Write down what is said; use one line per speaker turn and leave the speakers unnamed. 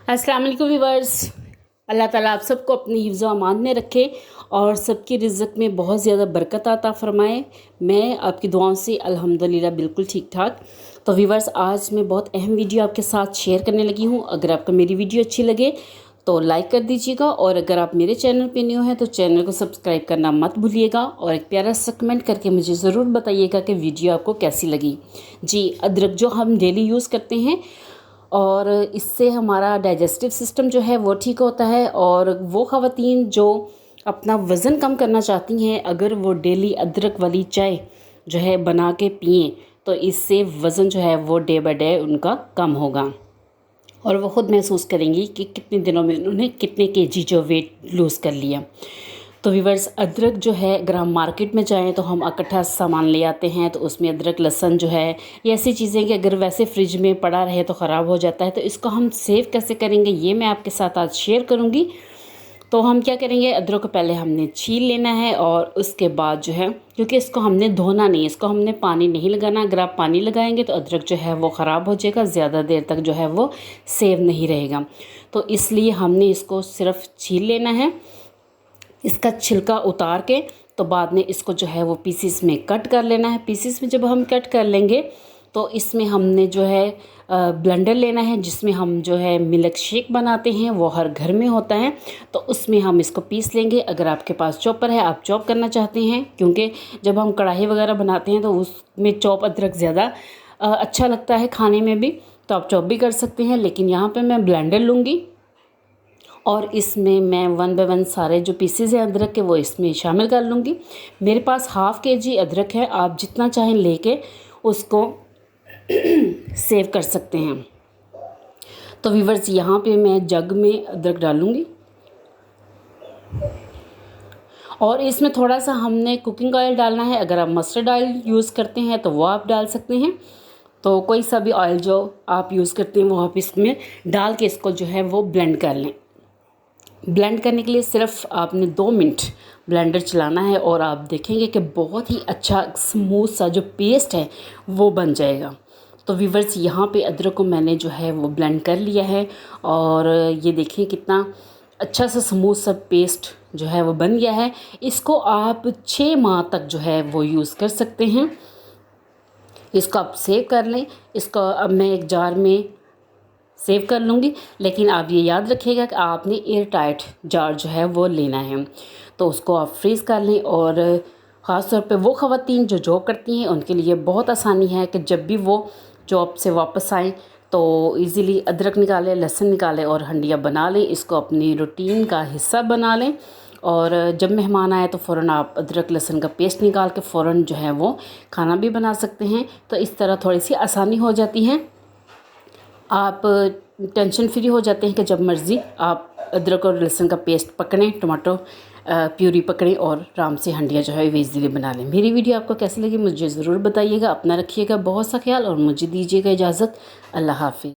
अस्सलाम वालेकुम व्यूअर्स। अल्लाह ताला आप सबको अपनी हिफ्ज़ व अमान में रखे और सबकी रिज़्क़ में बहुत ज़्यादा बरकत अता फ़रमाए। मैं आपकी दुआओं से अल्हम्दुलिल्लाह बिल्कुल ठीक ठाक। तो व्यूअर्स, आज मैं बहुत अहम वीडियो आपके साथ शेयर करने लगी हूँ। अगर आपको मेरी वीडियो अच्छी लगे तो लाइक कर दीजिएगा, और अगर आप मेरे चैनल पे न्यू हैं तो चैनल को सब्सक्राइब करना मत भूलिएगा, और एक प्यारा सा कमेंट करके मुझे ज़रूर बताइएगा कि वीडियो आपको कैसी लगी। जी, अदरक जो हम डेली यूज़ करते हैं और इससे हमारा डाइजेस्टिव सिस्टम जो है वो ठीक होता है, और वो ख़वातीन जो अपना वज़न कम करना चाहती हैं, अगर वो डेली अदरक वाली चाय जो है बना के पिएँ तो इससे वज़न जो है वो डे बाय डे उनका कम होगा, और वो ख़ुद महसूस करेंगी कि कितने दिनों में उन्होंने कितने केजी जो वेट लूज़ कर लिया। तो व्यूअर्स, अदरक जो है अगर हम मार्केट में जाएं तो हम इकट्ठा सामान ले आते हैं, तो उसमें अदरक लहसुन जो है ये ऐसी चीज़ें कि अगर वैसे फ्रिज में पड़ा रहे तो ख़राब हो जाता है। तो इसको हम सेव कैसे करेंगे ये मैं आपके साथ आज शेयर करूँगी। तो हम क्या करेंगे, अदरक को पहले हमने छील लेना है, और उसके बाद जो है, क्योंकि इसको हमने धोना नहीं, इसको हमने पानी नहीं लगाना। अगर आप पानी लगाएंगे तो अदरक जो है वो ख़राब हो जाएगा, ज़्यादा देर तक जो है वो सेव नहीं रहेगा। तो इसलिए हमने इसको सिर्फ छील लेना है, इसका छिलका उतार के तो बाद में इसको जो है वो पीसीस में कट कर लेना है। पीसीस में जब हम कट कर लेंगे तो इसमें हमने जो है ब्लेंडर लेना है, जिसमें हम जो है मिल्क शेक बनाते हैं, वो हर घर में होता है, तो उसमें हम इसको पीस लेंगे। अगर आपके पास चॉपर है, आप चॉप करना चाहते हैं, क्योंकि जब हम कढ़ाई वगैरह बनाते हैं तो उसमें चॉप अदरक ज़्यादा अच्छा लगता है खाने में भी, तो आप चॉप भी कर सकते हैं। लेकिन यहाँ पर मैं ब्लेंडर लूँगी और इसमें मैं 1 बाय 1 सारे जो पीसेज हैं अदरक के वो इसमें शामिल कर लूँगी। मेरे पास हाफ़ केजी अदरक है, आप जितना चाहें लेके उसको सेव कर सकते हैं। तो व्यूअर्स, यहाँ पे मैं जग में अदरक डालूँगी, और इसमें थोड़ा सा हमने कुकिंग ऑयल डालना है। अगर आप मस्टर्ड ऑयल यूज़ करते हैं तो वो आप डाल सकते हैं। तो कोई सा भी ऑयल जो आप यूज़ करते हैं वो आप इसमें डाल के इसको जो है वो ब्लेंड कर लें। ब्लेंड करने के लिए सिर्फ आपने 2 मिनट ब्लेंडर चलाना है, और आप देखेंगे कि बहुत ही अच्छा स्मूथ सा जो पेस्ट है वो बन जाएगा। तो व्यूअर्स, यहाँ पे अदरक को मैंने जो है वो ब्लेंड कर लिया है, और ये देखिए कितना अच्छा सा स्मूथ सा पेस्ट जो है वो बन गया है। इसको आप 6 माह तक जो है वो यूज़ कर सकते हैं। इसको आप सेव कर लें। इसको अब मैं एक जार में सेव कर लूँगी, लेकिन आप ये याद रखिएगा कि आपने एयर टाइट जार जो है वो लेना है। तो उसको आप फ्रीज़ कर लें, और ख़ास तौर पे वो ख़वातीन जो जॉब करती हैं उनके लिए बहुत आसानी है कि जब भी वो जॉब से वापस आएँ तो इजीली अदरक निकालें, लहसुन निकालें और हंडिया बना लें। इसको अपनी रूटीन का हिस्सा बना लें, और जब मेहमान आए तो फ़ौरन आप अदरक लहसुन का पेस्ट निकाल के फ़ौरन जो है वो खाना भी बना सकते हैं। तो इस तरह थोड़ी सी आसानी हो जाती है, आप टेंशन फ्री हो जाते हैं कि जब मर्ज़ी आप अदरक और लहसुन का पेस्ट पकड़ें, टमाटो प्यूरी पकड़ें, और आराम से हंडिया जो है वे इजीली बना लें। मेरी वीडियो आपको कैसी लगी मुझे ज़रूर बताइएगा। अपना रखिएगा बहुत सा ख्याल, और मुझे दीजिएगा इजाज़त। अल्लाह हाफ़िज़।